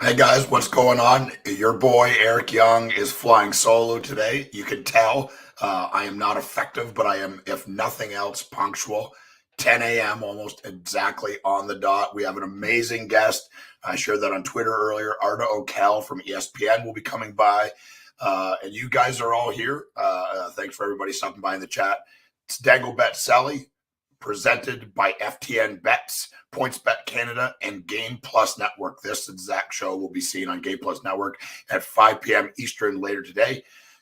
Hey guys, what's going on? Your boy Eric Young is flying solo today. You can tell I am not effective, but I am, if nothing else, punctual. 10 a.m., almost exactly on the dot. We have an amazing guest. I shared that on Twitter earlier. Arda OCAL from ESPN will be coming by. And you guys are all here. Thanks for everybody stopping by in the chat. It's Dangle Bet Celly, presented by FTN Bets, PointsBet Canada, and Game Plus Network. This exact show will be seen on Game Plus Network at 5 p.m. Eastern later today.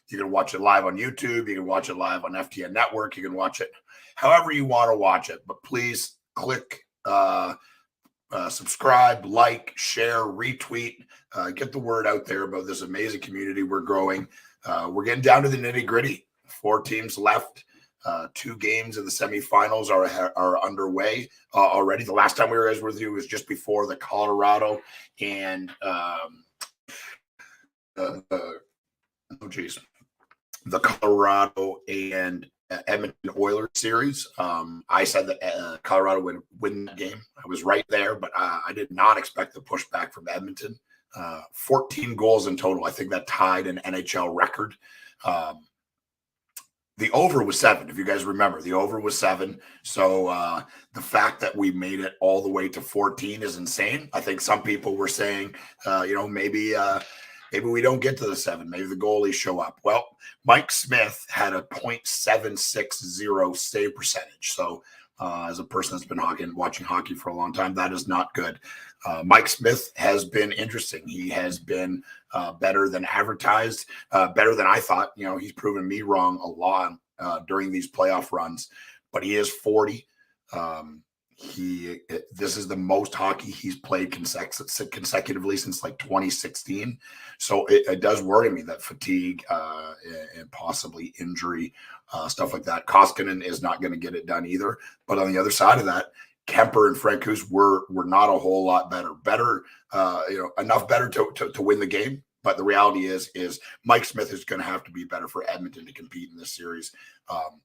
You can watch it live on YouTube. You can watch it live on FTN Network. You can watch it however you want to watch it. But please click subscribe, like, share, retweet. Get the word out there about this amazing community we're growing. We're getting down to the nitty-gritty. 4 teams left. 2 games in the semifinals are underway already. The last time we were with you was just before the Colorado and the Colorado and Edmonton Oilers series. I said that Colorado would win that game. I was right there, but I did not expect the pushback from Edmonton. 14 goals in total. I think that tied an NHL record. The over was 7. If you guys remember, the over was 7. So the fact that we made it all the way to 14 is insane. I think some people were saying, maybe we don't get to the 7. Maybe the goalies show up. Well, Mike Smith had a .760 save percentage. So as a person that's been watching hockey for a long time, that is not good. Mike Smith has been interesting. He has been better than advertised, better than I thought. He's proven me wrong a lot during these playoff runs, but he is 40. This is the most hockey he's played consecutively since like 2016. So it does worry me that fatigue and possibly injury, stuff like that. Koskinen is not going to get it done either. But on the other side of that, Kemper and Francouz were not a whole lot better, enough better to win the game. But the reality is Mike Smith is going to have to be better for Edmonton to compete in this series.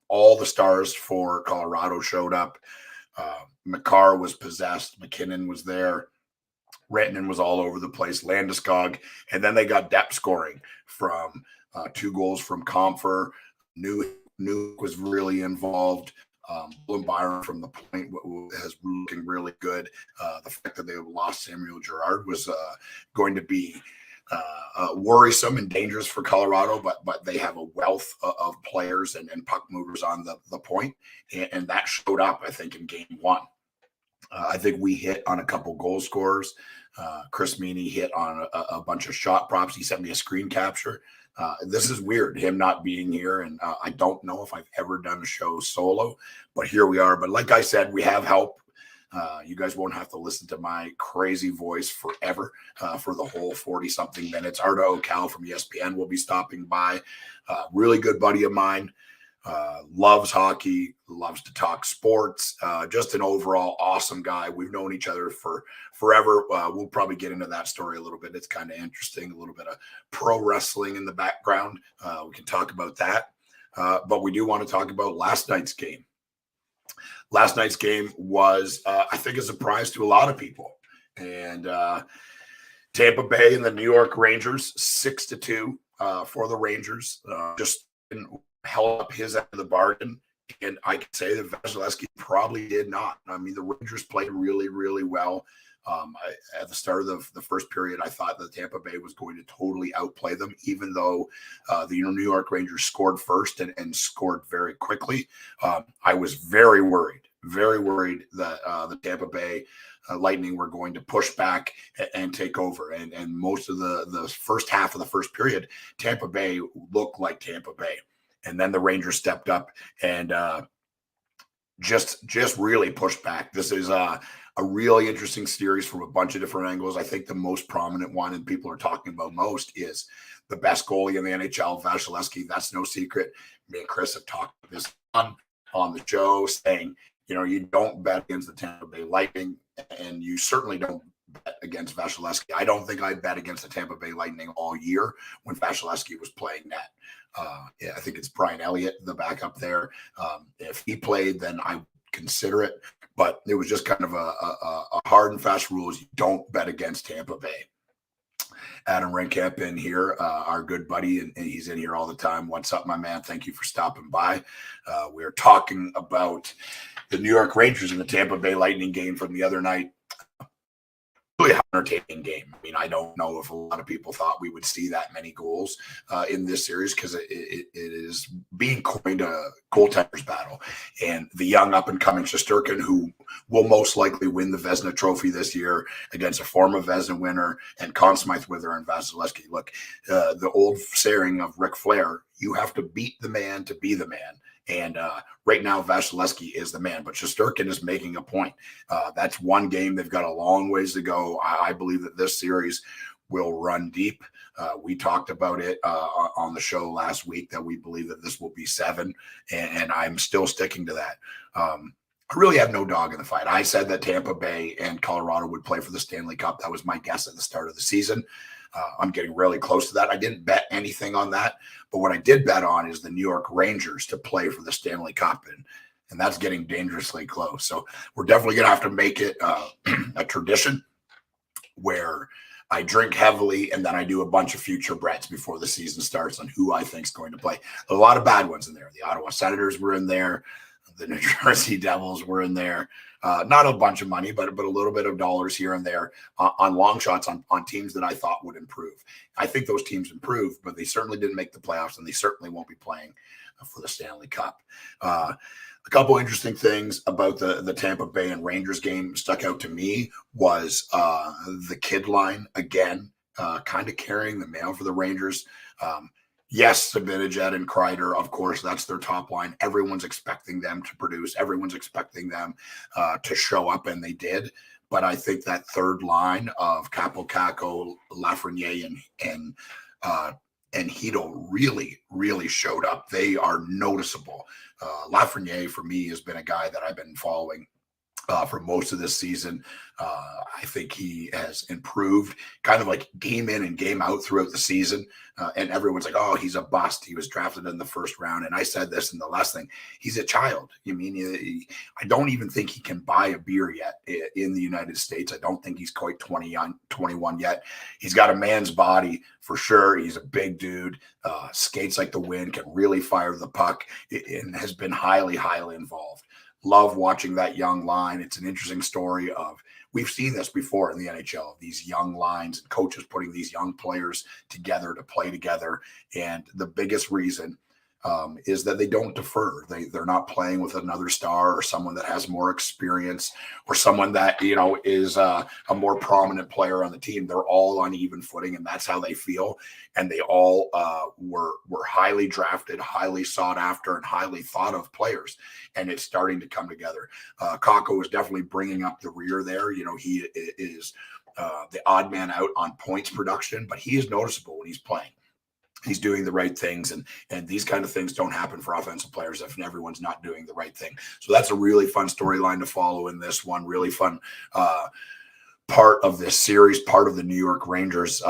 All the stars for Colorado showed up. Makar was possessed. MacKinnon was there. Rantanen was all over the place. Landeskog. And then they got depth scoring from 2 goals from Culver. Nuke was really involved. Byron from the point has looking really good. The fact that they lost Samuel Girard was going to be worrisome and dangerous for Colorado, but they have a wealth of players and puck movers on the point, and that showed up, I think, in game 1. I think we hit on a couple goal scorers. Chris Meany hit on a bunch of shot props. He sent me a screen capture. This is weird, him not being here, and I don't know if I've ever done a show solo, but here we are. But like I said, we have help. You guys won't have to listen to my crazy voice forever for the whole 40-something minutes. Arda OCAL from ESPN will be stopping by. Really good buddy of mine. Loves hockey, loves to talk sports. Just an overall awesome guy. We've known each other for forever. We'll probably get into that story a little bit. It's kind of interesting. A little bit of pro wrestling in the background. We can talk about that. But we do want to talk about last night's game. Last night's game was, I think, a surprise to a lot of people. And Tampa Bay and the New York Rangers, 6-2 for the Rangers. Just held up his end of the bargain. And I can say that Vasilevsky probably did not. I mean, the Rangers played really, really well. At the start of the first period, I thought that Tampa Bay was going to totally outplay them, even though the New York Rangers scored first and scored very quickly. I was very worried that the Tampa Bay Lightning were going to push back and take over. And most of the first half of the first period, Tampa Bay looked like Tampa Bay. And then the Rangers stepped up and just really pushed back. This is a really interesting series from a bunch of different angles. I think the most prominent one, and people are talking about most, is the best goalie in the NHL, Vasilevsky. That's no secret. Me and Chris have talked about this on the show, saying, you don't bet against the Tampa Bay Lightning, and you certainly don't bet against Vasilevsky. I don't think I bet against the Tampa Bay Lightning all year when Vasilevsky was playing net. I think it's Brian Elliott, the backup there. If he played, then I consider it. But it was just kind of a hard and fast rule is you don't bet against Tampa Bay. Adam Renkamp in here, our good buddy, and he's in here all the time. What's up, my man? Thank you for stopping by. We're talking about the New York Rangers and the Tampa Bay Lightning game from the other night. Really entertaining game. I mean, I don't know if a lot of people thought we would see that many goals in this series, because it is being coined a goaltender's battle. And the young up-and-coming Shesterkin, who will most likely win the Vezina Trophy this year against a former Vezina winner, and Conn Smythe and Vasilevsky. Look, the old saying of Ric Flair, you have to beat the man to be the man. And right now, Vasilevsky is the man, but Shesterkin is making a point. That's one game. They've got a long ways to go. I believe that this series will run deep. We talked about it on the show last week, that we believe that this will be 7, and I'm still sticking to that. I really have no dog in the fight. I said that Tampa Bay and Colorado would play for the Stanley Cup. That was my guess at the start of the season. I'm getting really close to that. I didn't bet anything on that, but what I did bet on is the New York Rangers to play for the Stanley Cup, and that's getting dangerously close. So we're definitely going to have to make it a tradition where I drink heavily and then I do a bunch of future bets before the season starts on who I think is going to play. A lot of bad ones in there. The Ottawa Senators were in there. The New Jersey Devils were in there. Not a bunch of money, but a little bit of dollars here and there on long shots on teams that I thought would improve. I think those teams improved, but they certainly didn't make the playoffs, and they certainly won't be playing for the Stanley Cup. A couple interesting things about the Tampa Bay and Rangers game stuck out to me was the kid line again, kind of carrying the mail for the Rangers. Yes, Sabinajad and Kreider, of course, that's their top line. Everyone's expecting them to produce. Everyone's expecting them to show up, and they did. But I think that third line of Capo Caco, Lafreniere, and Hito really, really showed up. They are noticeable. Lafreniere, for me, has been a guy that I've been following for most of this season. I think he has improved kind of like game in and game out throughout the season. And everyone's like, oh, he's a bust. He was drafted in the first round. And I said this in the last thing. He's a child. I don't even think he can buy a beer yet in the United States. I don't think he's quite 21 yet. He's got a man's body for sure. He's a big dude, skates like the wind, can really fire the puck, and has been highly, highly involved. Love watching that young line. It's an interesting story of, we've seen this before in the NHL, these young lines and coaches putting these young players together to play together. And the biggest reason is that they don't defer. They're not playing with another star or someone that has more experience or someone that, is a more prominent player on the team. They're all on even footing, and that's how they feel. And they all were highly drafted, highly sought after, and highly thought of players. And it's starting to come together. Kakko is definitely bringing up the rear there. He is the odd man out on points production, but he is noticeable when he's playing. He's doing the right things, and these kind of things don't happen for offensive players if everyone's not doing the right thing. So that's a really fun storyline to follow in this one. Really fun part of this series, part of the New York Rangers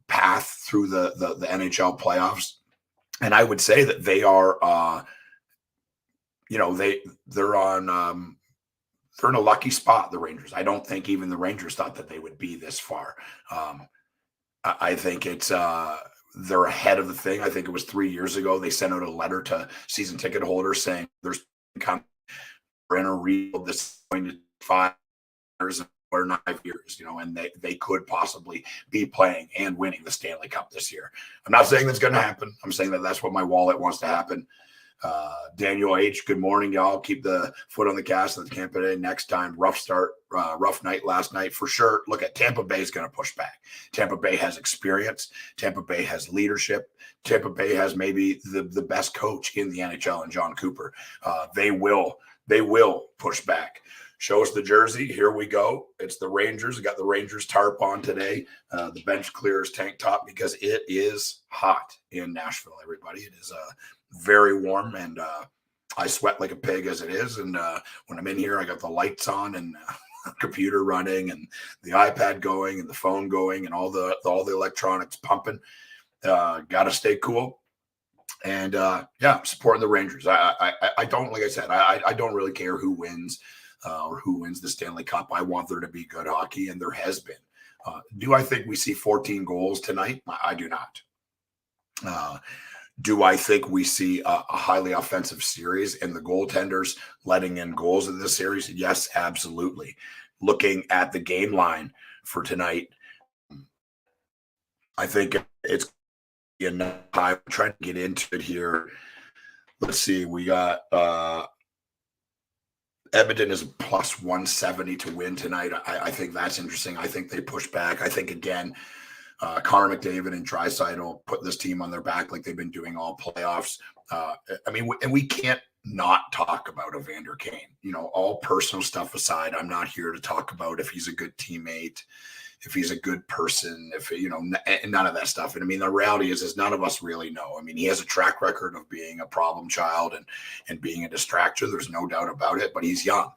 path through the NHL playoffs. And I would say that they are, they're on. They're in a lucky spot, the Rangers. I don't think even the Rangers thought that they would be this far. I think it's they're ahead of the thing. I think it was 3 years ago they sent out a letter to season ticket holders saying there's we're in a real, this is going to 5 years or 9 years, and they could possibly be playing and winning the Stanley Cup this year. I'm not saying that's going to happen. I'm saying that that's what my wallet wants to happen. Daniel H, good morning, y'all. Keep the foot on the gas of the Tampa Bay next time. Rough start, rough night last night for sure. Look, at Tampa Bay is going to push back. Tampa Bay has experience. Tampa Bay has leadership. Tampa Bay has maybe the best coach in the NHL, and John Cooper. They will push back. Show us the jersey. Here we go. It's the Rangers. We got the Rangers tarp on today. The bench clears tank top because it is hot in Nashville, everybody. It is very warm, and I sweat like a pig as it is. And when I'm in here, I got the lights on and computer running and the iPad going and the phone going and all the electronics pumping. Got to stay cool. And supporting the Rangers. I don't, like I said, I don't really care who wins or who wins the Stanley Cup. I want there to be good hockey, and there has been. Do I think we see 14 goals tonight? I do not. Do I think we see a highly offensive series and the goaltenders letting in goals in this series? Yes, absolutely. Looking at the game line for tonight, I think it's enough time. I'm trying to get into it here. Let's see. We got Edmonton is plus 170 to win tonight. I think that's interesting. I think they push back. I think, again, Connor McDavid and Draisaitl put this team on their back like they've been doing all playoffs. And we can't not talk about Evander Kane. All personal stuff aside, I'm not here to talk about if he's a good teammate, if he's a good person, none of that stuff. And the reality is none of us really know. He has a track record of being a problem child and being a distractor. There's no doubt about it, but he's young.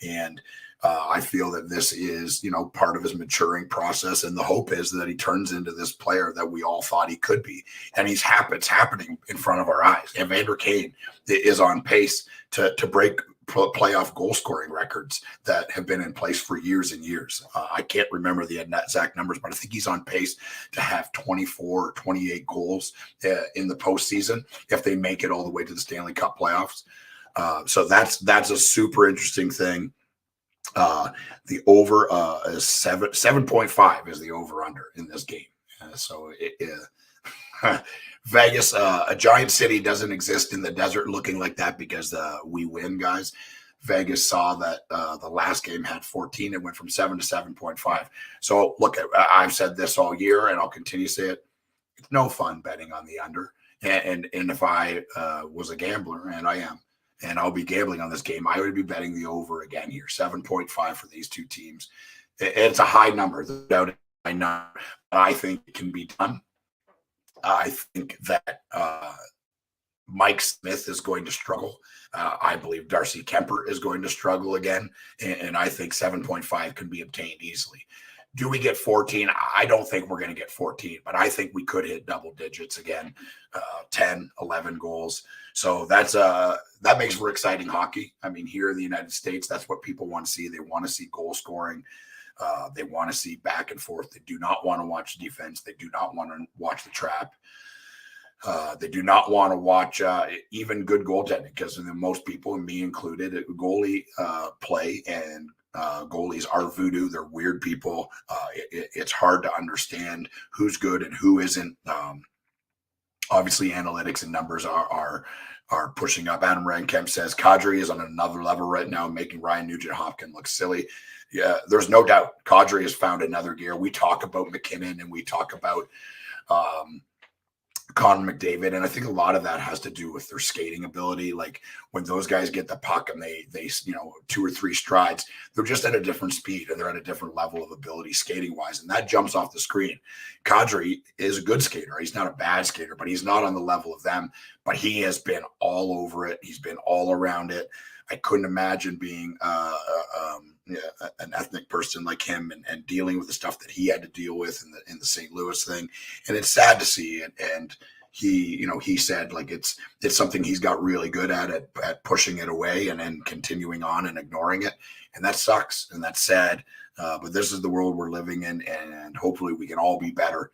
And I feel that this is, part of his maturing process. And the hope is that he turns into this player that we all thought he could be. And it's happening in front of our eyes. Evander Kane is on pace to break playoff goal scoring records that have been in place for years and years. I can't remember the exact numbers, but I think he's on pace to have 24 or 28 goals in the postseason if they make it all the way to the Stanley Cup playoffs. So that's a super interesting thing. The over is 7.5 is the over under in this game. Vegas, a giant city doesn't exist in the desert looking like that because we win, guys. Vegas saw that the last game had 14. It went from 7 to 7.5. So look, I've said this all year and I'll continue to say it. It's no fun betting on the under. And if I was a gambler, and I am, and I'll be gambling on this game, I would be betting the over again here, 7.5 for these two teams. It's a high number, I think it can be done. I think that Mike Smith is going to struggle. I believe Darcy Kemper is going to struggle again, and I think 7.5 can be obtained easily. Do we get 14? I don't think we're going to get 14, but I think we could hit double digits again, 10, 11 goals. So that makes for exciting hockey. Here in the United States, that's what people want to see. They want to see goal scoring. They want to see back and forth. They do not want to watch defense. They do not want to watch the trap. They do not want to watch even good goaltending because most people, and me included, goalie play and goalies are voodoo. They're weird people. It's hard to understand who's good and who isn't. Obviously, analytics and numbers are pushing up. Adam Rankemp says Kadri is on another level right now, making Ryan Nugent-Hopkins look silly. Yeah, there's no doubt. Kadri has found another gear. We talk about MacKinnon and we talk about Connor McDavid, and I think a lot of that has to do with their skating ability. Like when those guys get the puck and they 2 or 3 strides, they're just at a different speed and they're at a different level of ability skating wise, and that jumps off the screen. Kadri is a good skater. He's not a bad skater, but he's not on the level of them. But he has been all over it. He's been all around it. I couldn't imagine being an ethnic person like him and dealing with the stuff that he had to deal with in the St. Louis thing. And it's sad to see it. And he said like it's something he's got really good at pushing it away and then continuing on and ignoring it. And that sucks. And that's sad. But this is the world we're living in, and hopefully we can all be better.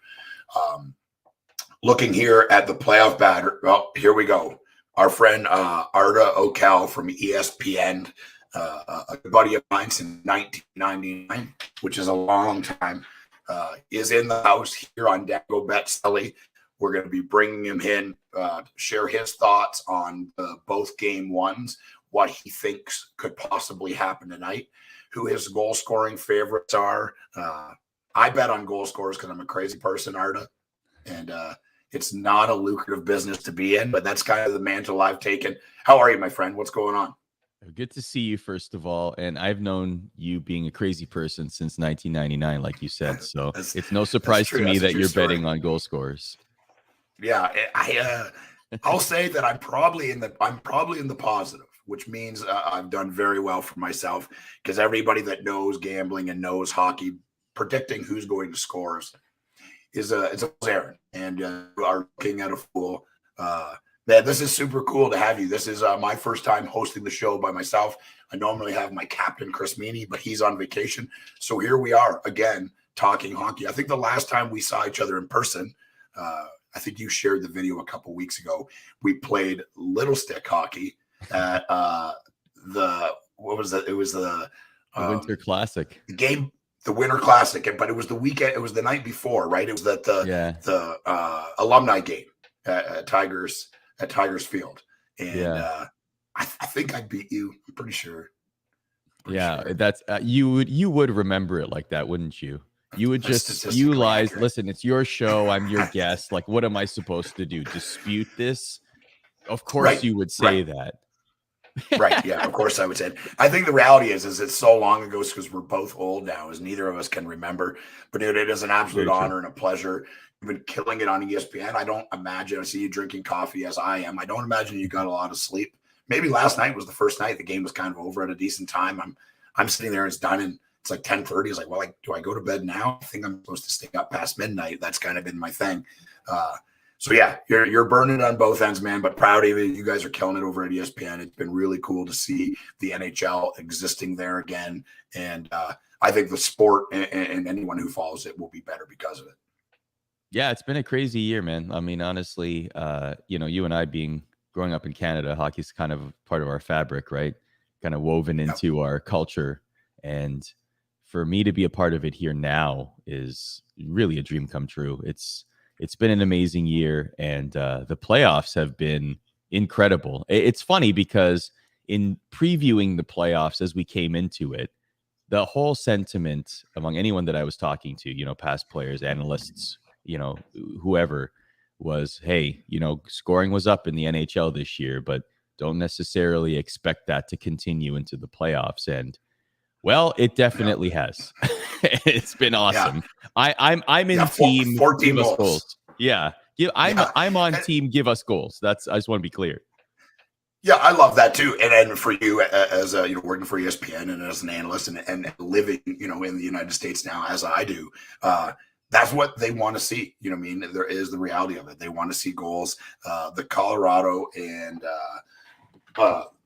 Looking here at the playoff batter. Well, here we go. Our friend Arda OCAL from ESPN, a buddy of mine since 1999, which is a long time, is in the house here on Dangle Bet Celly. We're going to be bringing him in, share his thoughts on both game ones, what he thinks could possibly happen tonight, who his goal scoring favorites are. I bet on goal scorers because I'm a crazy person, Arda, and it's not a lucrative business to be in, but that's kind of the mantle I've taken. How are you, my friend? What's going on? Good to see you, first of all. And I've known you being a crazy person since 1999, like you said. So it's no surprise to me that you're betting on goal scorers. Yeah, I'll say that I'm probably in the positive, which means I've done very well for myself because everybody that knows gambling and knows hockey, predicting who's going to score is a errand, and you are looking at a fool. Man, this is super cool to have you. This is my first time hosting the show by myself. I normally have my captain, Chris Meany, but he's on vacation. So here we are again, talking hockey. I think the last time we saw each other in person, I think you shared the video a couple weeks ago. We played little stick hockey at what was that? It was the Winter Classic. The game, the Winter Classic, but it was the weekend. It was the night before, right? It was the alumni game at Tigers Field, and I think I beat you. I'm pretty sure. That's you would remember it like that, wouldn't you? You would just spew lies. Accurate. Listen, it's your show. I'm your guest. Like, what am I supposed to do? Dispute this? Of course you would say that. Right. Yeah, of course I would say it. I think the reality is it's so long ago because we're both old now, as neither of us can remember. But dude, it is an absolute honor and a pleasure. You've been killing it on ESPN. I see you drinking coffee as I am. I don't imagine you got a lot of sleep. Maybe last night was the first night. The game was kind of over at a decent time. I'm sitting there and it's done and it's like 10:30. It's like, well, do I go to bed now? I think I'm supposed to stay up past midnight. That's kind of been my thing. So yeah, you're burning on both ends, man, but proud of you. You guys are killing it over at ESPN. It's been really cool to see the NHL existing there again. And I think the sport and anyone who follows it will be better because of it. Yeah, it's been a crazy year, man. I mean, honestly, you and I growing up in Canada, hockey's kind of part of our fabric, right? Kind of woven into our culture. And for me to be a part of it here now is really a dream come true. It's been an amazing year, and the playoffs have been incredible. It's funny because in previewing the playoffs as we came into it, the whole sentiment among anyone that I was talking to, past players, analysts, whoever, was, hey, scoring was up in the NHL this year, but don't necessarily expect that to continue into the playoffs. And well, it definitely has. It's been awesome. Yeah. I'm in team 14 give us goals. Yeah. I'm on team give us goals. I just want to be clear. Yeah, I love that too. And for you as working for ESPN and as an analyst and living, in the United States now as I do, that's what they want to see. You know what I mean? There is the reality of it. They want to see goals. The Colorado and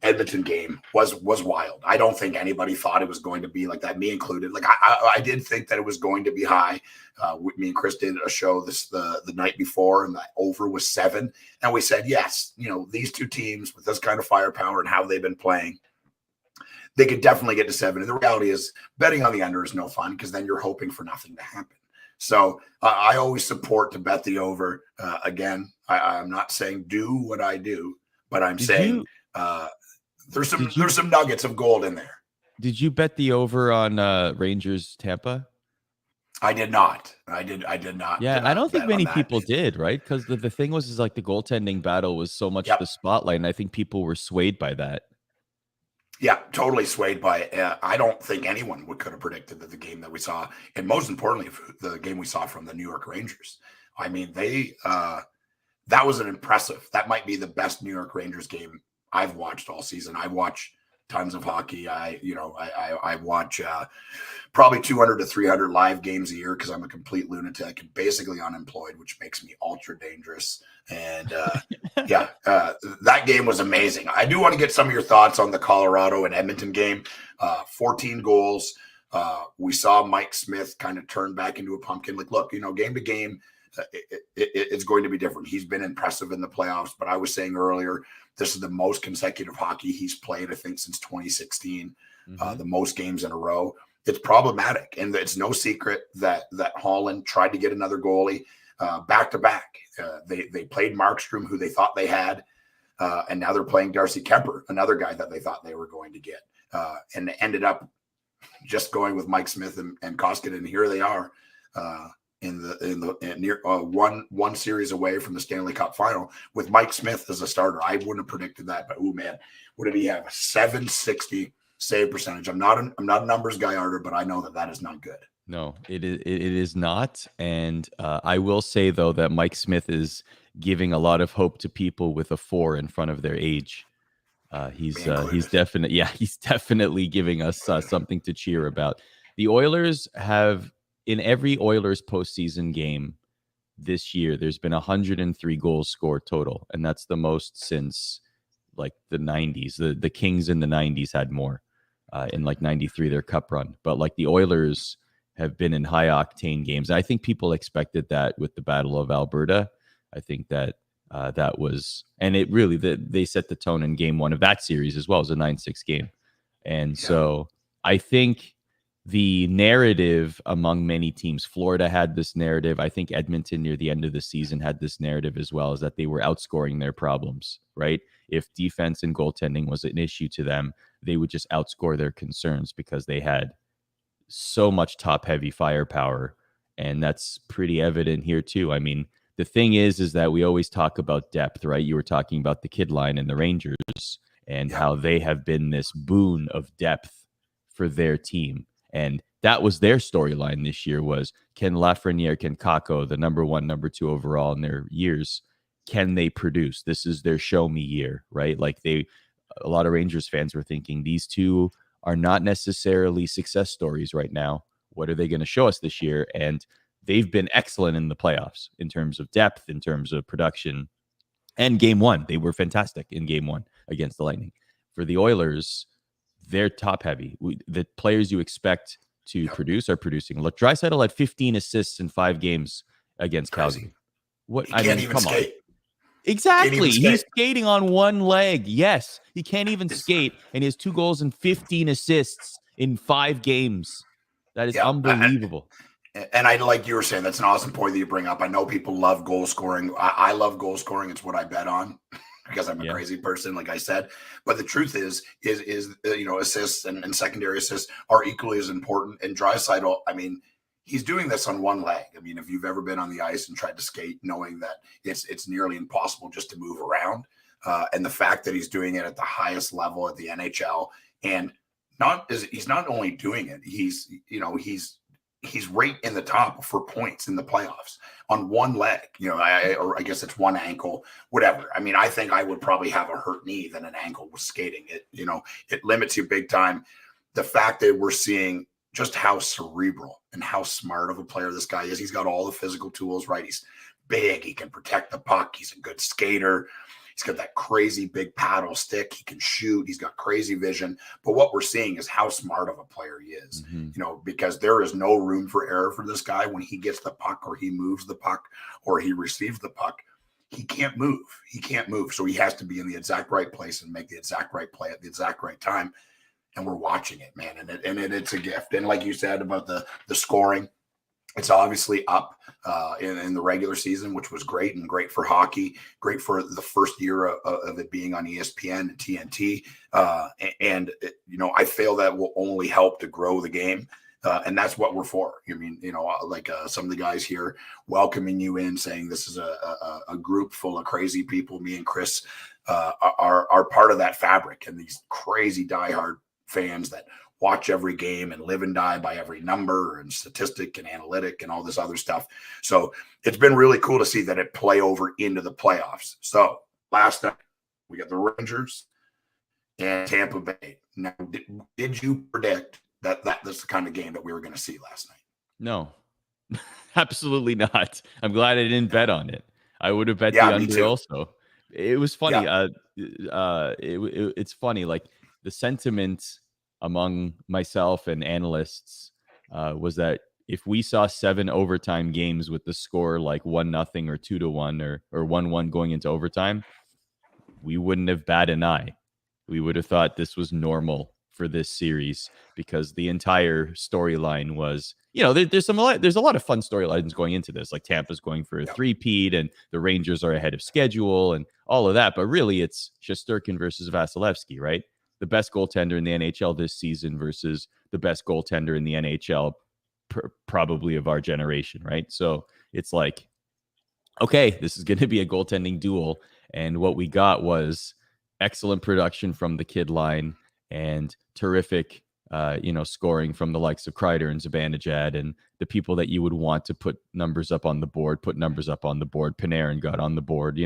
Edmonton game was wild. I don't think anybody thought it was going to be like that, me included. Like I did think that it was going to be high. Me and Chris did a show the night before, and the over was 7, and we said yes. These two teams with this kind of firepower and how they've been playing, they could definitely get to 7. And the reality is, betting on the under is no fun because then you're hoping for nothing to happen. So I always support to bet the over. Again, I'm not saying do what I do, but I'm saying. There's some nuggets of gold in there. Did you bet the over on Rangers Tampa? I did not. I did not. Yeah, I don't think many people did, right? Because the thing was like the goaltending battle was so much the spotlight, and I think people were swayed by that. Yeah, totally swayed by it. I don't think anyone could have predicted that the game that we saw, and most importantly, the game we saw from the New York Rangers. I mean, that was an impressive. That might be the best New York Rangers game I've watched all season. I watch tons of hockey. I watch probably 200 to 300 live games a year because I'm a complete lunatic and basically unemployed, which makes me ultra dangerous. And that game was amazing. I do want to get some of your thoughts on the Colorado and Edmonton game. 14 goals. We saw Mike Smith kind of turn back into a pumpkin. Like, look, game to game, it's going to be different. He's been impressive in the playoffs, but I was saying earlier, this is the most consecutive hockey he's played, I think, since 2016, the most games in a row. It's problematic, and it's no secret that Holland tried to get another goalie back-to-back. They played Markstrom, who they thought they had, and now they're playing Darcy Kemper, another guy that they thought they were going to get, and they ended up just going with Mike Smith and Koskinen, and here they are. Near one series away from the Stanley Cup final with Mike Smith as a starter. I wouldn't have predicted that, but man, what did he have? A 760 save percentage. I'm not a numbers guy, Arda, but I know that is not good. No, it is not. And I will say though that Mike Smith is giving a lot of hope to people with a 4 in front of their age. He's definitely giving us something to cheer about. The Oilers have. In every Oilers postseason game this year, there's been 103 goals scored total, and that's the most since like the 90s. The Kings in the 90s had more in like 93, their cup run. But like the Oilers have been in high octane games. I think people expected that with the Battle of Alberta. I think that that was, and it really, they set the tone in game one of that series as well. As a 9-6 game. And so I think the narrative among many teams, Florida had this narrative. I think Edmonton near the end of the season had this narrative as well, is that they were outscoring their problems, right? If defense and goaltending was an issue to them, they would just outscore their concerns because they had so much top-heavy firepower. And that's pretty evident here too. I mean, the thing is that we always talk about depth, right? You were talking about the kid line and the Rangers and how they have been this boon of depth for their team. And that was their storyline this year, was can Lafreniere, can Kakko, the number 1, number 2 overall in their years, can they produce? This is their show me year, right? Like a lot of Rangers fans were thinking these two are not necessarily success stories right now. What are they going to show us this year? And they've been excellent in the playoffs in terms of depth, in terms of production. And game one, they were fantastic in game one against the Lightning. For the Oilers, they're top heavy. The players you expect to produce are producing. Look, Draisaitl had 15 assists in 5 games against Calgary. What? I mean, come on. Exactly. He's skating on one leg. Yes, he can't even skate, and he has 2 goals and 15 assists in 5 games. That is unbelievable. And I, like you were saying, that's an awesome point that you bring up. I know people love goal scoring. I love goal scoring. It's what I bet on because I'm a crazy person, like I said. But the truth is assists and secondary assists are equally as important. And Draisaitl, I mean, he's doing this on one leg. I mean, if you've ever been on the ice and tried to skate, knowing that it's nearly impossible just to move around, and the fact that he's doing it at the highest level at the NHL, and he's not only doing it, he's right in the top for points in the playoffs on one leg. I guess it's one ankle, whatever. I mean, I think I would probably have a hurt knee than an ankle with skating. It limits you big time. The fact that we're seeing just how cerebral and how smart of a player this guy is. He's got all the physical tools, right? He's big. He can protect the puck. He's a good skater. He's got that crazy big paddle stick. He can shoot. He's got crazy vision. But what we're seeing is how smart of a player he is, because there is no room for error for this guy when he gets the puck or he moves the puck or he receives the puck. He can't move. He can't move. So he has to be in the exact right place and make the exact right play at the exact right time. And we're watching it, man. And it's a gift. And like you said about the scoring, it's obviously up in the regular season, which was great and great for hockey, great for the first year of it being on ESPN and TNT. I feel that will only help to grow the game. And that's what we're for. I mean, some of the guys here welcoming you in, saying this is a group full of crazy people. Me and Chris are part of that fabric, and these crazy diehard fans that watch every game and live and die by every number and statistic and analytic and all this other stuff. So it's been really cool to see that it play over into the playoffs. So last night we got the Rangers and Tampa Bay. Now, did you predict that that's the kind of game that we were going to see last night? No, absolutely not. I'm glad I didn't bet on it. I would have bet the under also. It was funny. It's funny. Like, the sentiment among myself and analysts was that if we saw 7 overtime games with the score like 1-0 or 2-1 or 1-1 going into overtime, we wouldn't have batted an eye. We would have thought this was normal for this series, because the entire storyline was, there's a lot of fun storylines going into this. Like, Tampa's going for a three-peat and the Rangers are ahead of schedule and all of that. But really, it's Shesterkin versus Vasilevsky, right? The best goaltender in the NHL this season versus the best goaltender in the NHL probably of our generation, right? So it's like, okay, this is going to be a goaltending duel. And what we got was excellent production from the kid line and terrific, scoring from the likes of Kreider and Zibanejad and the people that you would want to put numbers up on the board. Panarin got on the board.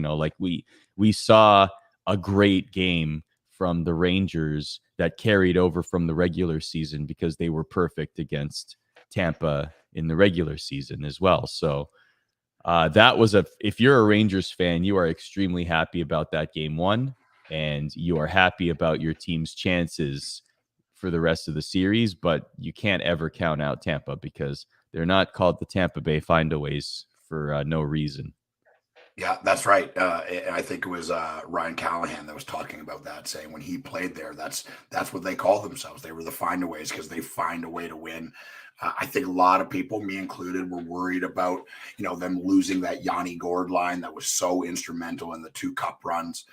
We saw a great game from the Rangers that carried over from the regular season, because they were perfect against Tampa in the regular season as well. So that was if you're a Rangers fan, you are extremely happy about that game one, and you are happy about your team's chances for the rest of the series, but you can't ever count out Tampa because they're not called the Tampa Bay Findaways for no reason. Yeah, that's right. And I think it was Ryan Callahan that was talking about that, saying when he played there, that's what they called themselves. They were the findaways because they find a way to win. I think a lot of people, me included, were worried about them losing that Yanni Gord line that was so instrumental in the 2 cup runs,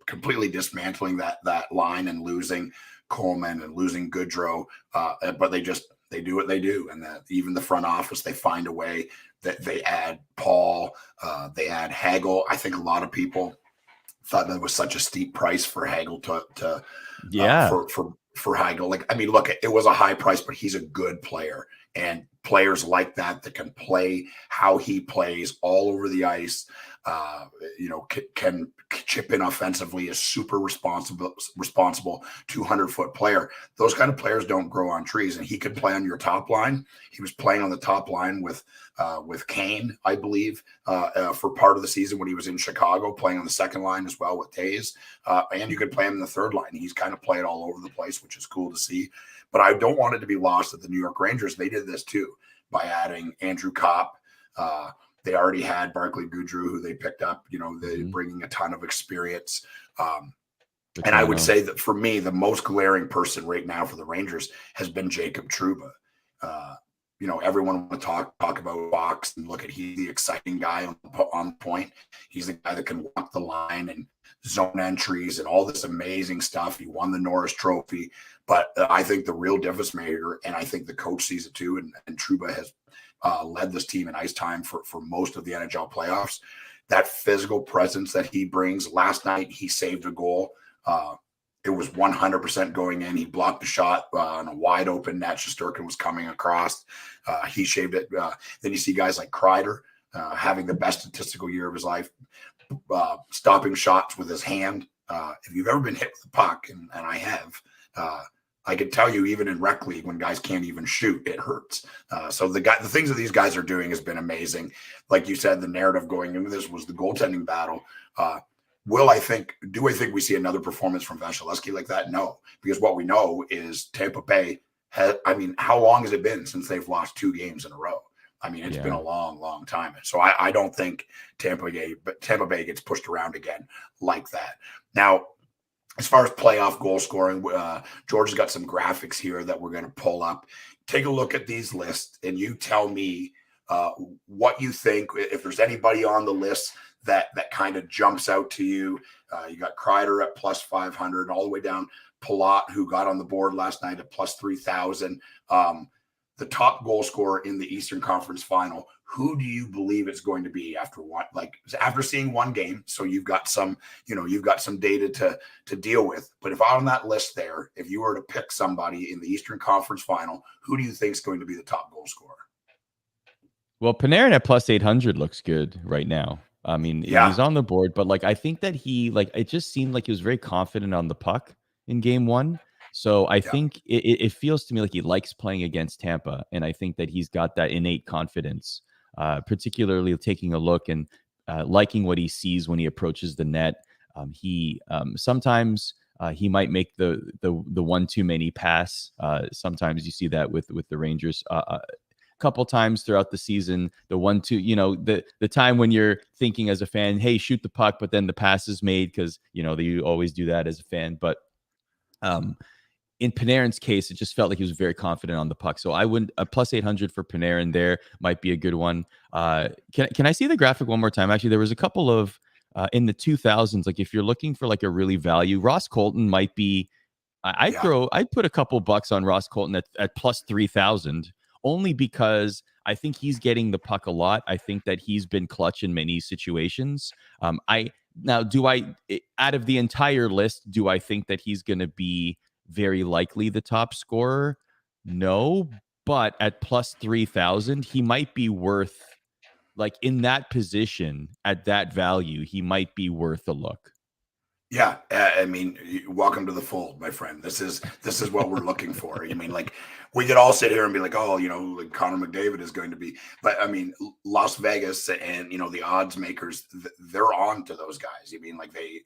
completely dismantling that line and losing Coleman and losing Goodrow. But they do what they do, and that even the front office, they find a way. That they add Paul, they add Hagel. I think a lot of people thought that was such a steep price for Hagel for Hagel. Like, I mean, look, it was a high price, but he's a good player, and players like that that can how he plays all over the ice, can chip in offensively, is super responsible 200-foot player. Those kind of players don't grow on trees, and he could play on your top line. He was playing on the top line with Kane, I believe, for part of the season when he was in Chicago, playing on the second line as well with Taves. And you could play him in the third line. He's kind of played all over the place, which is cool to see. But I don't want it to be lost that the New York Rangers, they did this too by adding Andrew Kopp. They already had Barclay Goodrow, who they picked up, they're bringing a ton of experience. And I would say that for me, the most glaring person right now for the Rangers has been Jacob Trouba. Everyone will talk about Fox and look at he's the exciting guy on point. He's the guy that can walk the line and zone entries and all this amazing stuff. He won the Norris Trophy. But I think the real difference maker, and I think the coach sees it too, and Trouba has led this team in ice time for most of the NHL playoffs. That physical presence that he brings. Last night, he saved a goal. It was 100% going in. He blocked the shot on a wide open net. Shesterkin was coming across. He shaved it. Then you see guys like Kreider having the best statistical year of his life, stopping shots with his hand. If you've ever been hit with a puck, and I have, I can tell you, even in rec league, when guys can't even shoot, it hurts. So the things that these guys are doing has been amazing. Like you said, the narrative going into this was the goaltending battle. Do I think we see another performance from Vasilevsky like that? No, because what we know is Tampa Bay how long has it been since they've lost 2 games in a row? I mean, it's been a long, long time. So I don't think Tampa Bay gets pushed around again like that. Now, as far as playoff goal scoring, George has got some graphics here that we're going to pull up. Take a look at these lists, and you tell me what you think, if there's anybody on the list that kind of jumps out to you. You got Kreider at plus 500, all the way down Palat, who got on the board last night at plus 3,000. The top goal scorer in the Eastern Conference Final. Who do you believe it's going to be after seeing one game? So you've got some data to deal with. But if on that list there, if you were to pick somebody in the Eastern Conference Final, who do you think is going to be the top goal scorer? Well, Panarin at plus 800 looks good right now. I mean, he's on the board, but I think that it just seemed like he was very confident on the puck in game 1. So I think it feels to me like he likes playing against Tampa. And I think that he's got that innate confidence, particularly taking a look and liking what he sees when he approaches the net. He sometimes he might make the one too many pass. Sometimes you see that with the Rangers. Couple times throughout the season, the 1-2, the time when you're thinking as a fan, hey, shoot the puck, but then the pass is made because you always do that as a fan. But in Panarin's case, it just felt like he was very confident on the puck. So I wouldn't plus 800 for Panarin there might be a good one. Can I see the graphic one more time? Actually, there was a couple of in the 2000s. Like if you're looking for like a really value, Ross Colton might be. I'd put a couple bucks on Ross Colton at plus 3,000. Only because I think he's getting the puck a lot. I think that he's been clutch in many situations. Out of the entire list, do I think that he's going to be very likely the top scorer? No, but at plus 3,000, he might be worth, in that position, at that value, he might be worth a look. Yeah, I mean, welcome to the fold, my friend. This is what we're looking for. I mean, like we could all sit here and be like, oh, like Connor McDavid is going to be, but I mean, Las Vegas and the odds makers, they're on to those guys. I mean, like the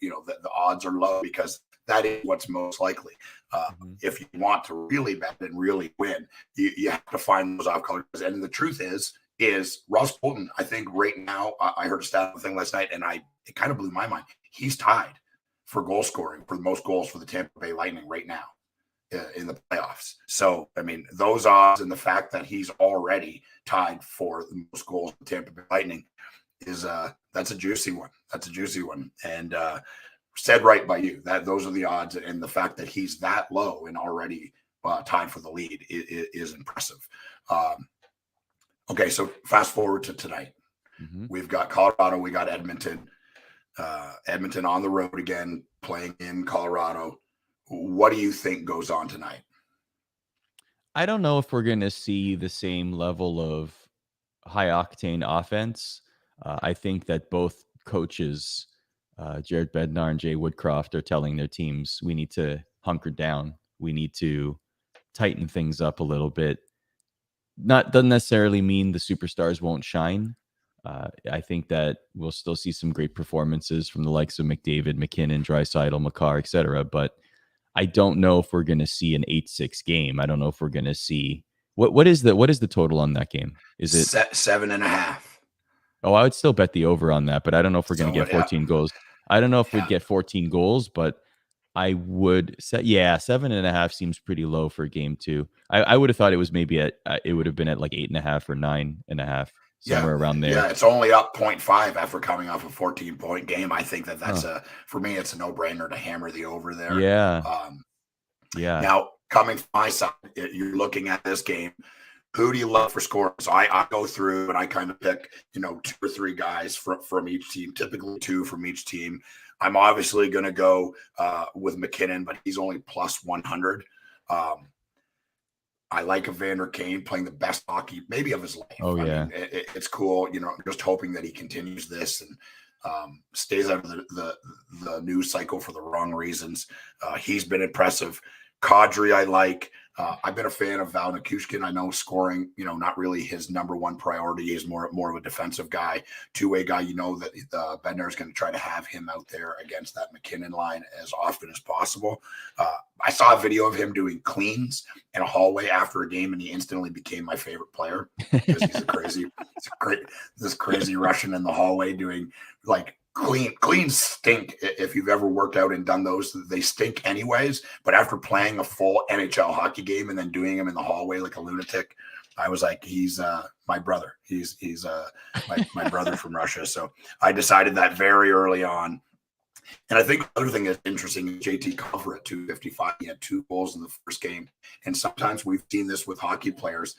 odds are low because that is what's most likely. Mhm. If you want to really bet and really win, you have to find those off colors. And the truth is Ross Bolton. I think right now, I heard a stat thing last night, and it kind of blew my mind. He's tied for goal scoring for the most goals for the Tampa Bay Lightning right now in the playoffs. So, I mean, those odds and the fact that he's already tied for the most goals for the Tampa Bay Lightning is that's a juicy one. That's a juicy one. And said right by you that those are the odds, and the fact that he's that low and already tied for the lead is impressive. Okay, so fast forward to tonight. Mhm. We've got Colorado, we got Edmonton. Edmonton on the road again, playing in Colorado. What do you think goes on tonight? I don't know if we're going to see the same level of high octane offense. I think that both coaches, Jared Bednar and Jay Woodcroft, are telling their teams we need to hunker down. We need to tighten things up a little bit. Doesn't necessarily mean the superstars won't shine. I think that we'll still see some great performances from the likes of McDavid, MacKinnon, Draisaitl, Makar, etc. But I don't know if we're going to see an 8-6 game. I don't know if we're going to see what is the total on that game? Is it 7.5? Oh, I would still bet the over on that, but I don't know if we're going So to get yeah, 14 goals. I don't know if we'd yeah, get 14 goals, but I would say, yeah, 7.5 seems pretty low for game two. I would have thought it was maybe it would have been at like 8.5 or 9.5, yeah, somewhere around yeah. there. It's only up 0.5 after coming off a 14-point game. I think that's Huh. for me, it's a no-brainer to hammer the over there. Yeah. Um, Yeah. Now, coming from my side, you're looking at this game. Who do you love for scoring? So I go through and I kind of pick, two or three guys from each team, typically two from each team. I'm obviously going to go with MacKinnon, but he's only plus 100. Um, I like Evander Kane playing the best hockey maybe of his life. Oh, I yeah. mean, it's cool, just hoping that he continues this and stays out of the news cycle for the wrong reasons. He's been impressive. Kadri, I like. I've been a fan of Val Nichushkin. I know scoring, not really his number one priority. He's more of a defensive guy, two-way guy. You know that Bednar is going to try to have him out there against that MacKinnon line as often as possible. I saw a video of him doing cleans in a hallway after a game, and he instantly became my favorite player because this crazy Russian in the hallway doing like clean stink. If you've ever worked out and done those, they stink anyways. But after playing a full NHL hockey game and then doing them in the hallway like a lunatic, I was like, he's my brother. He's my brother from Russia. So I decided that very early on. And I think the other thing that's interesting is JT Culver at 255. He had 2 goals in the first game. And sometimes we've seen this with hockey players.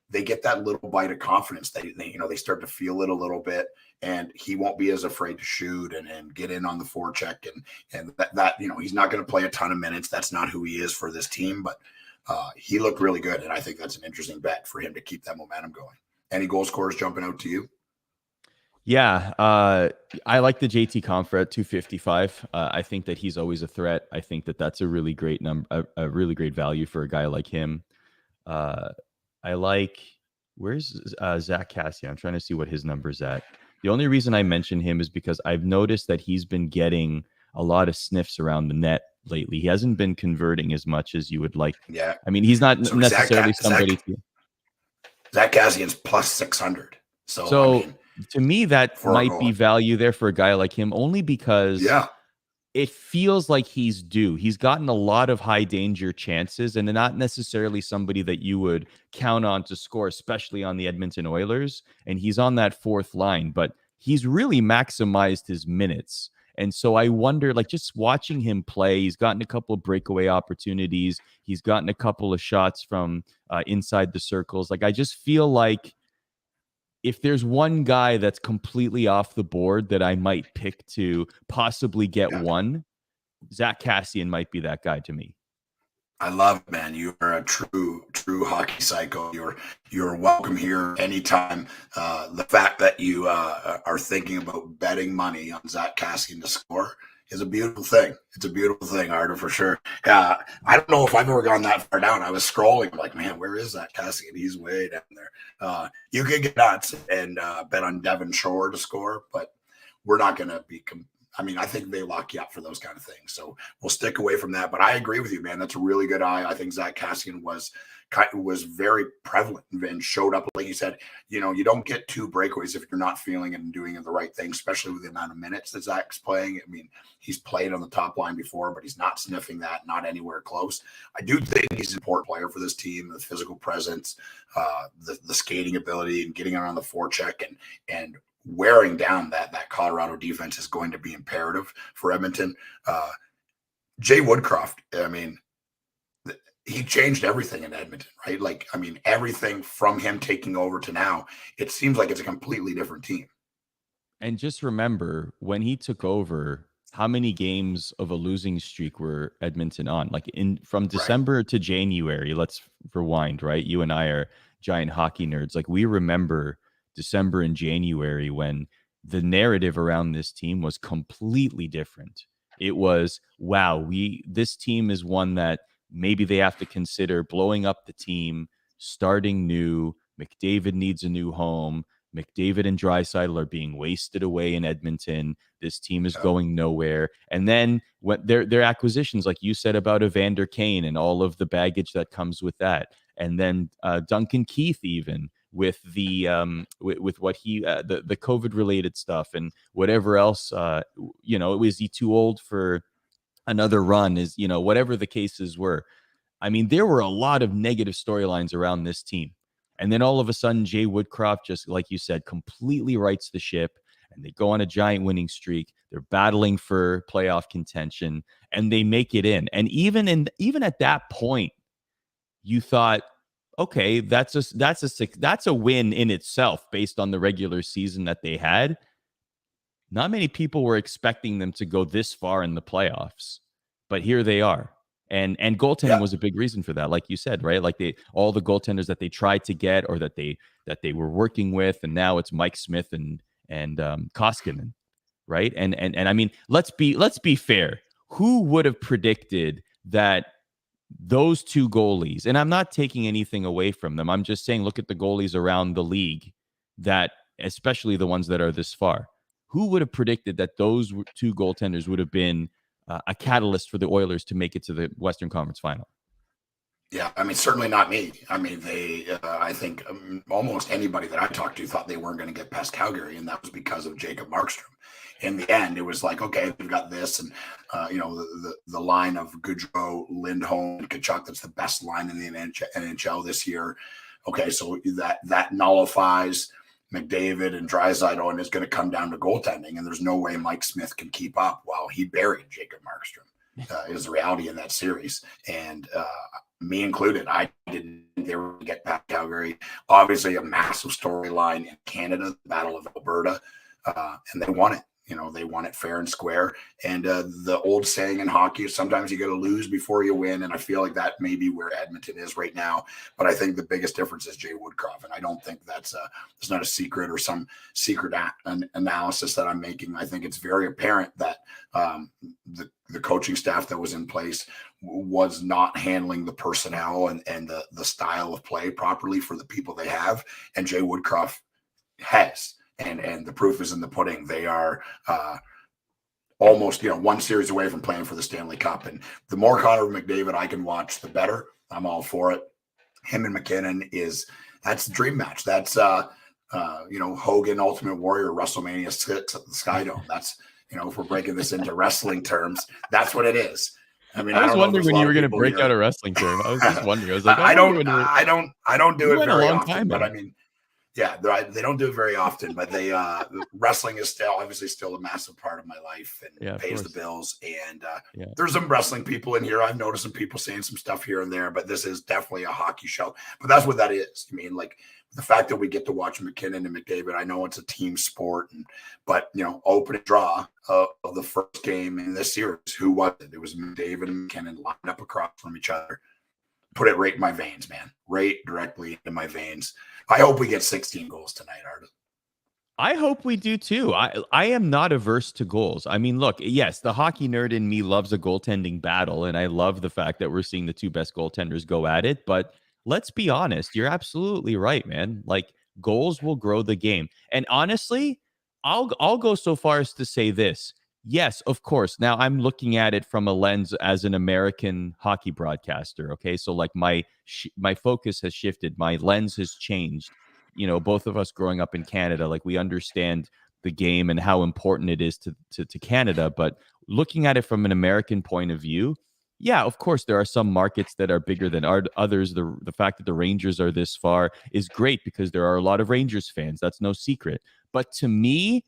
They get that little bite of confidence. They start to feel it a little bit, and he won't be as afraid to shoot and get in on the forecheck. And that he's not going to play a ton of minutes. That's not who he is for this team, but he looked really good. And I think that's an interesting bet for him to keep that momentum going. Any goal scorers jumping out to you? Yeah, I like the JT Confer at 255. I think that he's always a threat. I think that that's a really great number, a really great value for a guy like him. I like where's Zach Cassian? I'm trying to see what his number's at. The only reason I mention him is because I've noticed that he's been getting a lot of sniffs around the net lately. He hasn't been converting as much as you would like. Yeah. I mean, he's not So necessarily somebody. Zach Cassian's plus 600. So I mean, to me, that might be goal. value there for a guy like him, only because Yeah. it feels like he's due. He's gotten a lot of high danger chances and not necessarily somebody that you would count on to score, especially on the Edmonton Oilers. And he's on that fourth line, but he's really maximized his minutes. And so I wonder, like, just watching him play, he's gotten a couple of breakaway opportunities. He's gotten a couple of shots from inside the circles. Like, I just feel like if there's one guy that's completely off the board that I might pick to possibly get one, Zach Cassian might be that guy to me. I love it, man. You are a true hockey psycho. You're welcome here anytime. The fact that you are thinking about betting money on Zach Cassian to score is a beautiful thing. It's a beautiful thing, Arda, for sure. I don't know if I've ever gone that far down. I was scrolling, I'm like, man, where is that Cassian? He's way down there. You can get nuts and bet on Devon Shore to score, but we're not going to be. I think they lock you up for those kind of things. So we'll stick away from that. But I agree with you, man. That's a really good eye. I think Zach Cassian was very prevalent and showed up. Like you said, you don't get 2 breakaways if you're not feeling it and doing the right thing, especially with the amount of minutes that Zach's playing. I mean, he's played on the top line before, but he's not sniffing that, not anywhere close. I do think he's an important player for this team, the physical presence, the skating ability, and getting around the forecheck and wearing down that Colorado defense is going to be imperative for Edmonton. Jay Woodcroft, he changed everything in Edmonton, right? Everything from him taking over to now, it seems like it's a completely different team. And just remember, when he took over, how many games of a losing streak were Edmonton on? From December to January, let's rewind, right? You and I are giant hockey nerds. We remember December and January when the narrative around this team was completely different. It was, wow, this team is one that maybe they have to consider blowing up the team, starting new. McDavid needs a new home. McDavid and Draisaitl are being wasted away in Edmonton. This team is going nowhere. And then what their acquisitions, like you said about Evander Kane and all of the baggage that comes with that. And then Duncan Keith, even with the with what he the COVID related stuff and whatever else. Was he too old for another run? Is whatever the cases were. There were a lot of negative storylines around this team. And then all of a sudden, Jay Woodcroft, just like you said, completely rights the ship, and they go on a giant winning streak. They're battling for playoff contention, and they make it in. And even at that point, you thought, okay, that's a win in itself based on the regular season that they had. Not many people were expecting them to go this far in the playoffs, but here they are. And goaltending was a big reason for that, like you said, right? All the goaltenders that they tried to get or that they were working with, and now it's Mike Smith and Koskinen, right? And let's be fair. Who would have predicted that those 2 goalies? And I'm not taking anything away from them. I'm just saying, look at the goalies around the league, that especially the ones that are this far. Who would have predicted that those 2 goaltenders would have been a catalyst for the Oilers to make it to the Western Conference Final? Yeah, certainly not me. I think almost anybody that I talked to thought they weren't going to get past Calgary, and that was because of Jacob Markstrom. In the end, it was like, okay, we've got this, and the line of Goudreau, Lindholm, and Tkachuk, that's the best line in the NHL this year. Okay, so that nullifies McDavid and Draisaitl, and is going to come down to goaltending, and there's no way Mike Smith can keep up while he buried Jacob Markstrom. Is the reality in that series, and me included. I didn't think they were going to get past Calgary. Obviously, a massive storyline in Canada, the Battle of Alberta, and they won it. They won it fair and square. And the old saying in hockey is sometimes you got to lose before you win. And I feel like that may be where Edmonton is right now. But I think the biggest difference is Jay Woodcroft. And I don't think it's not a secret or some secret analysis that I'm making. I think it's very apparent that the coaching staff that was in place was not handling the personnel and the style of play properly for the people they have. And Jay Woodcroft has. And the proof is in the pudding. They are almost, one series away from playing for the Stanley Cup. And the more Connor McDavid I can watch, the better. I'm all for it. Him and MacKinnon that's the dream match. That's Hogan Ultimate Warrior WrestleMania 6 at the Skydome. That's if we're breaking this into wrestling terms, that's what it is. I was wondering when you were going to break out a wrestling term. I was just wondering. I was like, I don't do it very often, but yeah, they don't do it very often, but wrestling is obviously still a massive part of my life and pays the bills. And there's some wrestling people in here. I've noticed some people saying some stuff here and there, but this is definitely a hockey show. But that's what that is. The fact that we get to watch MacKinnon and McDavid, I know it's a team sport, but open and draw of the first game in this series, who was it? It was McDavid and MacKinnon lined up across from each other. Put it right in my veins, man. Right directly into my veins. I hope we get 16 goals tonight, Arda. I hope we do too. I am not averse to goals. I mean, look, yes, the hockey nerd in me loves a goaltending battle, and I love the fact that we're seeing the two best goaltenders go at it. But let's be honest, you're absolutely right, man. Like goals will grow the game. And honestly, I'll go so far as to say this. Yes, of course. Now I'm looking at it from a lens as an American hockey broadcaster. Okay, so like my focus has shifted, my lens has changed. Both of us growing up in Canada, like we understand the game and how important it is to Canada. But looking at it from an American point of view, yeah, of course, there are some markets that are bigger than others. The fact that the Rangers are this far is great because there are a lot of Rangers fans. That's no secret. But to me,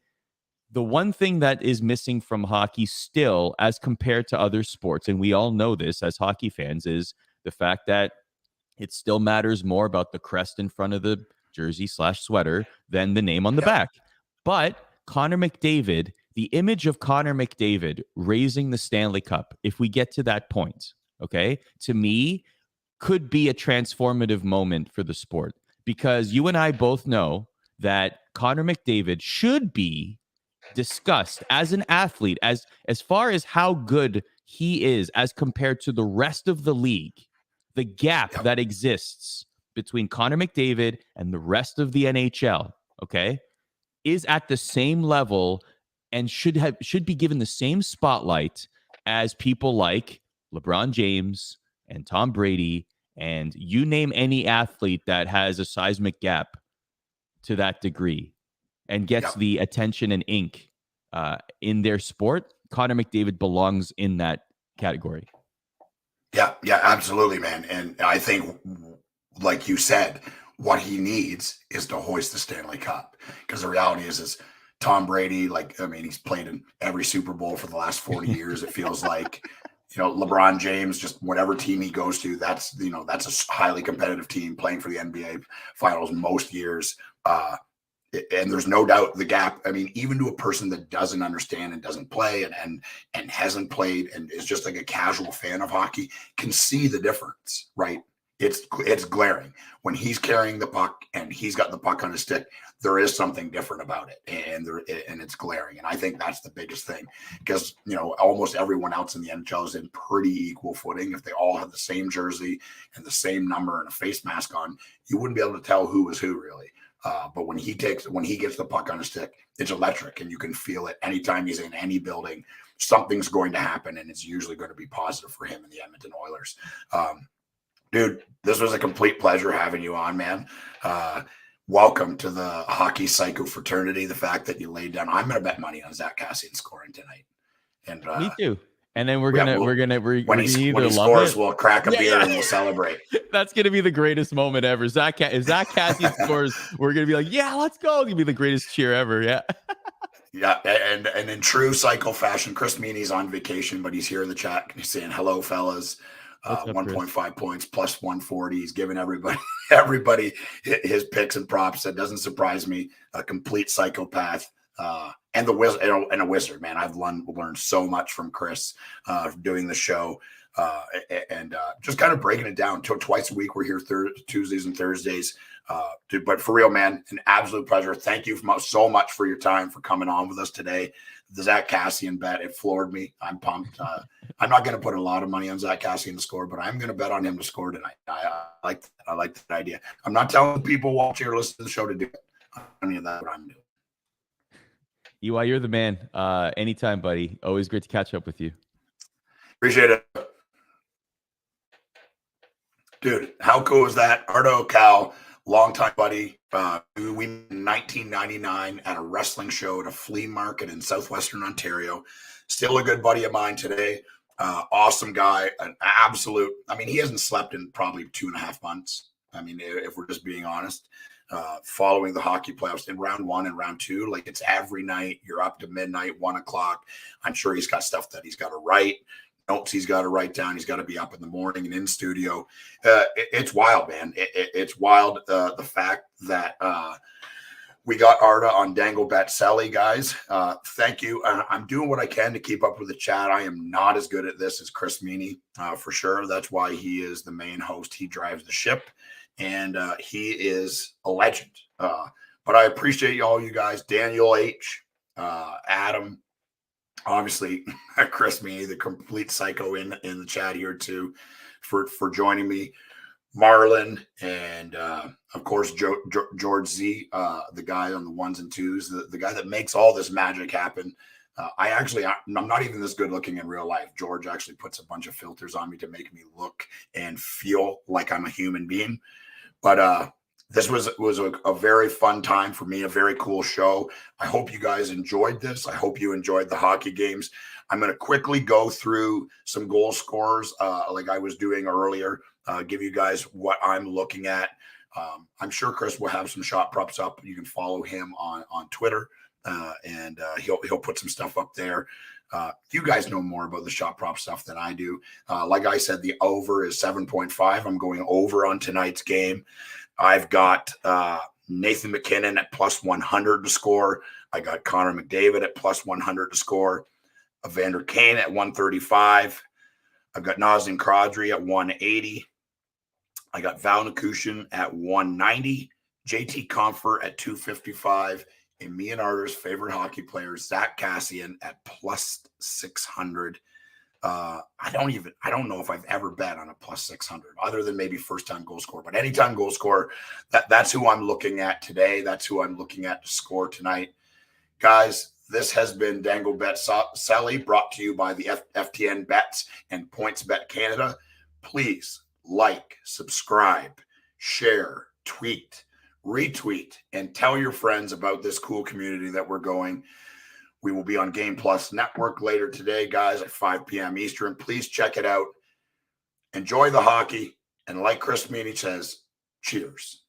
the one thing that is missing from hockey still, as compared to other sports, and we all know this as hockey fans, is the fact that it still matters more about the crest in front of the jersey/sweater than the name on the back. But Connor McDavid, the image of Connor McDavid raising the Stanley Cup, if we get to that point, okay, to me, could be a transformative moment for the sport, because you and I both know that Connor McDavid should be discussed as an athlete, as far as how good he is as compared to the rest of the league. The gap that exists between Connor McDavid and the rest of the NHL, okay, is at the same level and should be given the same spotlight as people like LeBron James and Tom Brady, and you name any athlete that has a seismic gap to that degree and gets the attention and ink in their sport. Connor McDavid belongs in that category. Yeah, absolutely, man. And I think, like you said, what he needs is to hoist the Stanley Cup. Because the reality is Tom Brady, he's played in every Super Bowl for the last 40 years. It feels like, LeBron James, just whatever team he goes to, that's a highly competitive team playing for the NBA Finals most years. And there's no doubt the gap. I mean, even to a person that doesn't understand and doesn't play and hasn't played and is just like a casual fan of hockey can see the difference, right? It's glaring when he's carrying the puck and he's got the puck on his stick. There is something different about it, and it's glaring. And I think that's the biggest thing, because almost everyone else in the NHL is in pretty equal footing. If they all have the same jersey and the same number and a face mask on, you wouldn't be able to tell who was who, really. But when he gets the puck on his stick, it's electric, and you can feel it anytime he's in any building. Something's going to happen, and it's usually going to be positive for him and the Edmonton Oilers. Dude, this was a complete pleasure having you on, man. Welcome to the hockey psycho fraternity. The fact that you laid down, I'm going to bet money on Zach Kassian scoring tonight. And me too. And then when he scores, we'll crack a beer and we'll celebrate. That's gonna be the greatest moment ever. If Zach Kassian scores, we're gonna be like, yeah, let's go. It's gonna be the greatest cheer ever. Yeah. Yeah, and in true cycle fashion, Chris Meany's on vacation, but he's here in the chat. He's saying hello, fellas. 1.5 points plus 140. He's giving everybody his picks and props. That doesn't surprise me. A complete psychopath. And a wizard, man. I've learned so much from Chris doing the show and just kind of breaking it down. Twice a week, we're here Tuesdays and Thursdays. But for real, man, an absolute pleasure. Thank you so much for your time, for coming on with us today. The Zach Kassian bet, it floored me. I'm pumped. I'm not going to put a lot of money on Zach Kassian to score, but I'm going to bet on him to score tonight. I like that idea. I'm not telling people watching or listening to the show to do it. I mean, that's what I'm doing. EY, you're the man. Anytime, buddy. Always great to catch up with you. Appreciate it. Dude, how cool is that? Arda OCAL, longtime buddy. We met in 1999 at a wrestling show at a flea market in southwestern Ontario. Still a good buddy of mine today. Awesome guy. An absolute, he hasn't slept in probably 2.5 months. If we're just being honest. Following the hockey playoffs in round 1 and round 2, like it's every night. You're up to midnight, 1 o'clock. I'm sure he's got stuff that he's got to write, notes he's got to write down. He's got to be up in the morning and in studio. It's wild, man. It's wild. The fact that we got Arda on Dangle Bet Celly, guys. Thank you. I'm doing what I can to keep up with the chat. I am not as good at this as Chris Meany, for sure. That's why he is the main host. He drives the ship. And he is a legend. But I appreciate all you guys. Daniel H, Adam, obviously Chris Me, the complete psycho in the chat here too, for joining me. Marlon, and of course George Z, the guy on the ones and twos, the guy that makes all this magic happen. I'm not even this good looking in real life. George actually puts a bunch of filters on me to make me look and feel like I'm a human being. But this was a very fun time for me, a very cool show. I hope you guys enjoyed this. I hope you enjoyed the hockey games. I'm going to quickly go through some goal scorers like I was doing earlier, give you guys what I'm looking at. I'm sure Chris will have some shot props up. You can follow him on Twitter, and he'll put some stuff up there. You guys know more about the shot prop stuff than I do. Like I said, the over is 7.5. I'm going over on tonight's game. I've got Nathan MacKinnon at plus 100 to score. I got Connor McDavid at plus 100 to score. Evander Kane at 135. I've got Nazem Kadri at 180. I got Val Nikushin at 190. JT Compher at 255. And me and Arda's favorite hockey player, Zach Kassian, at plus 600. I don't know if I've ever bet on a plus 600 other than maybe first time goal scorer, but anytime goal scorer, that's who I'm looking at today. That's who I'm looking at to score tonight. Guys, this has been Dangle Bet Celly, brought to you by the FTN Bets and PointsBet Canada. Please like, subscribe, share, tweet, retweet, and tell your friends about this cool community that we're going. We will be on Game Plus Network later today, guys, at 5 p.m. Eastern. Please check it out. Enjoy the hockey. And like Chris Meany says, cheers.